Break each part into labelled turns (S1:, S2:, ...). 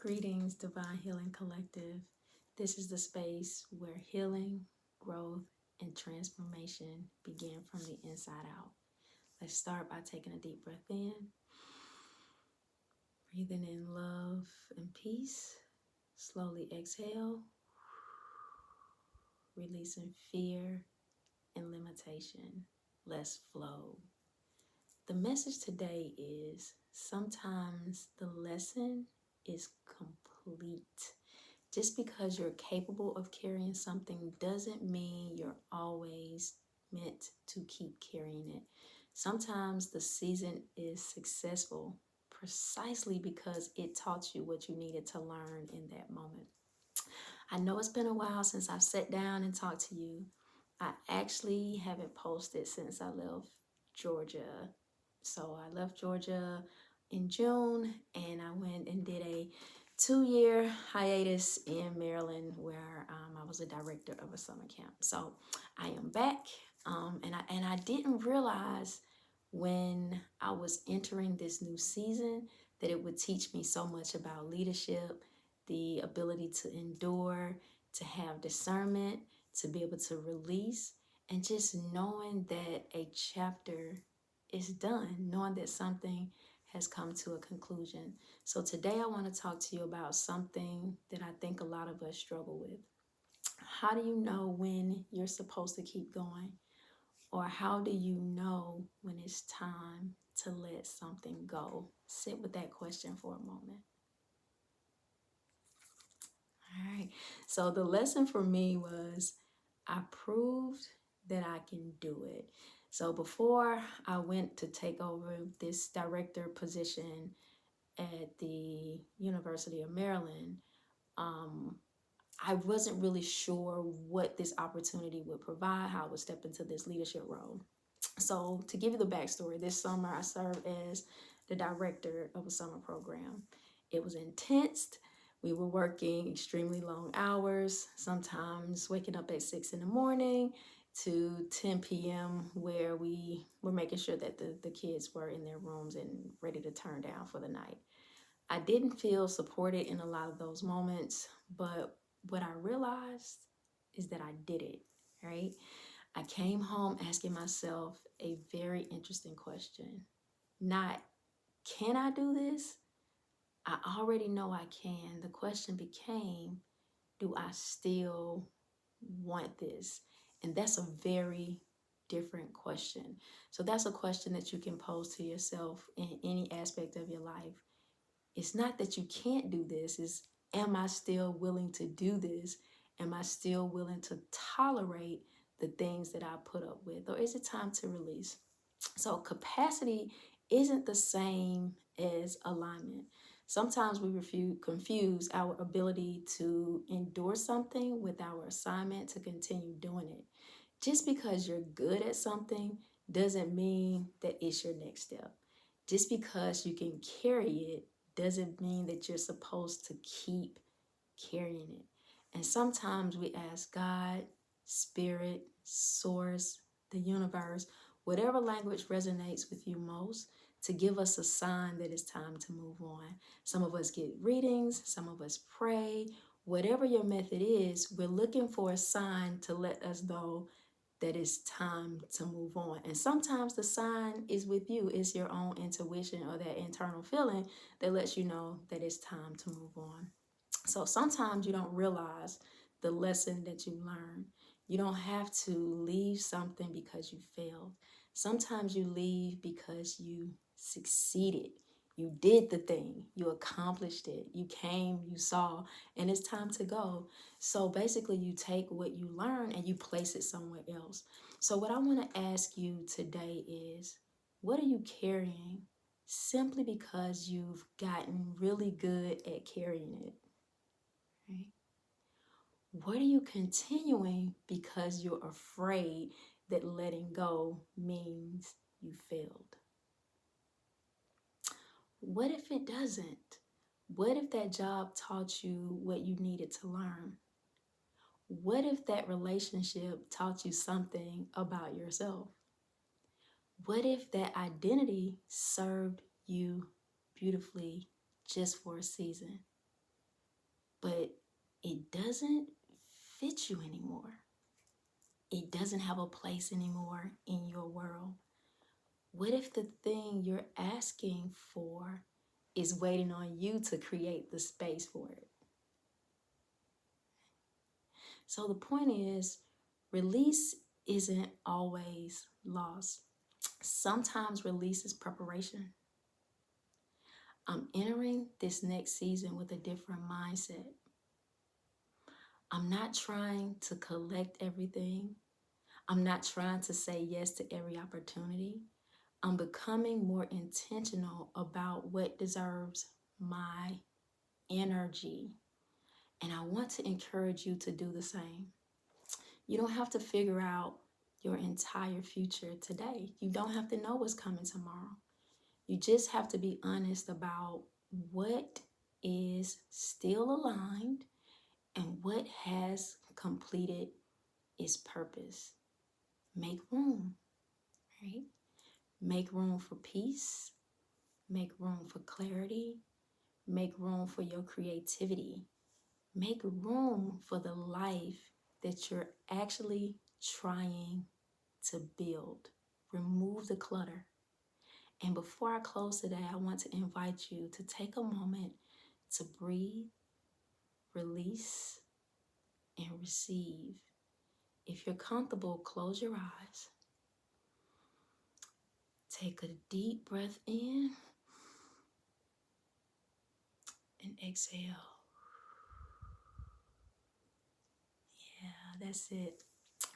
S1: Greetings, Divine Healing Collective. This is the space where healing, growth, and transformation begin from the inside out. Let's start by taking a deep breath in, breathing in love and peace. Slowly exhale, releasing fear and limitation. Let's flow. The message today is sometimes the lesson is complete. Just because you're capable of carrying something doesn't mean you're always meant to keep carrying it. Sometimes the season is successful precisely because it taught you what you needed to learn in that moment. I know it's been a while since I've sat down and talked to you. I actually haven't posted since I left Georgia. So I left Georgia in June and I went and did a 2-year hiatus in Maryland where I was a director of a summer camp. So I am back, and I didn't realize when I was entering this new season that it would teach me so much about leadership, the ability to endure, to have discernment, to be able to release, and just knowing that a chapter is done, knowing that something has come to a conclusion. So today I want to talk to you about something that I think a lot of us struggle with. How do you know when you're supposed to keep going? Or how do you know when it's time to let something go? Sit with that question for a moment. All right. So the lesson for me was I proved that I can do it. So before I went to take over this director position at the University of Maryland, um, I wasn't really sure what this opportunity would provide, how I would step into this leadership role. So to give you the backstory, this summer I served as the director of a summer program. It was intense. We were working extremely long hours, sometimes waking up at 6 in the morning to 10 p.m. where we were making sure that the kids were in their rooms and ready to turn down for the night. I didn't feel supported in a lot of those moments, but what I realized is that I did it, right? I came home asking myself a very interesting question. Not, can I do this? I already know I can. The question became, do I still want this? And that's a very different question. So that's a question that you can pose to yourself in any aspect of your life. It's not that you can't do this, it's am I still willing to do this? Am I still willing to tolerate the things that I put up with? Or is it time to release? So capacity isn't the same as alignment. Sometimes we confuse our ability to endure something with our assignment to continue doing it. Just because you're good at something doesn't mean that it's your next step. Just because you can carry it doesn't mean that you're supposed to keep carrying it. And sometimes we ask God, Spirit, Source, the universe, whatever language resonates with you most, to give us a sign that it's time to move on. Some of us get readings, some of us pray. Whatever your method is, we're looking for a sign to let us know that it's time to move on. And sometimes the sign is with you, it's your own intuition or that internal feeling that lets you know that it's time to move on. So sometimes you don't realize the lesson that you learn. You don't have to leave something because you failed. Sometimes you leave because you succeeded. You did the thing, you accomplished it, you came, you saw, and it's time to go. So basically, you take what you learn and you place it somewhere else. So, what I want to ask you today is what are you carrying simply because you've gotten really good at carrying it? Right? What are you continuing because you're afraid that letting go means you failed? What if it doesn't? What if that job taught you what you needed to learn? What if that relationship taught you something about yourself? What if that identity served you beautifully just for a season? but it doesn't fit you anymore. It doesn't have a place anymore in your world. What if the thing you're asking for is waiting on you to create the space for it? So the point is, release isn't always loss. Sometimes release is preparation. I'm entering this next season with a different mindset. I'm not trying to collect everything. I'm not trying to say yes to every opportunity. I'm becoming more intentional about what deserves my energy. And I want to encourage you to do the same. You don't have to figure out your entire future today. You don't have to know what's coming tomorrow. You just have to be honest about what is still aligned and what has completed its purpose. Make room, right? Make room for peace. Make room for clarity. Make room for your creativity. Make room for the life that you're actually trying to build. Remove the clutter. And before I close today, I want to invite you to take a moment to breathe, release, and receive. If you're comfortable, close your eyes. Take a deep breath in and exhale. Yeah, that's it.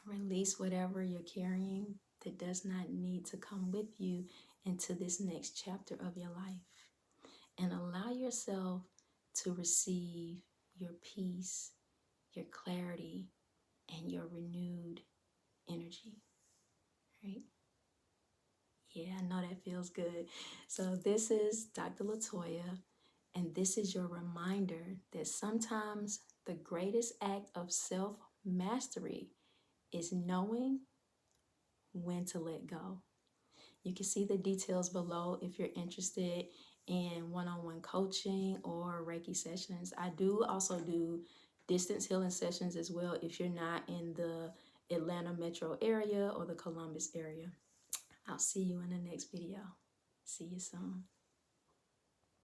S1: Release whatever you're carrying that does not need to come with you into this next chapter of your life. And allow yourself to receive your peace, your clarity, and your renewed energy, right? Yeah, I know that feels good. So this is Dr. Latoya, and this is your reminder that sometimes the greatest act of self-mastery is knowing when to let go. You can see the details below if you're interested in one-on-one coaching or Reiki sessions. I do also do distance healing sessions as well if you're not in the Atlanta metro area or the Columbus area. I'll see you in the next video. See you soon.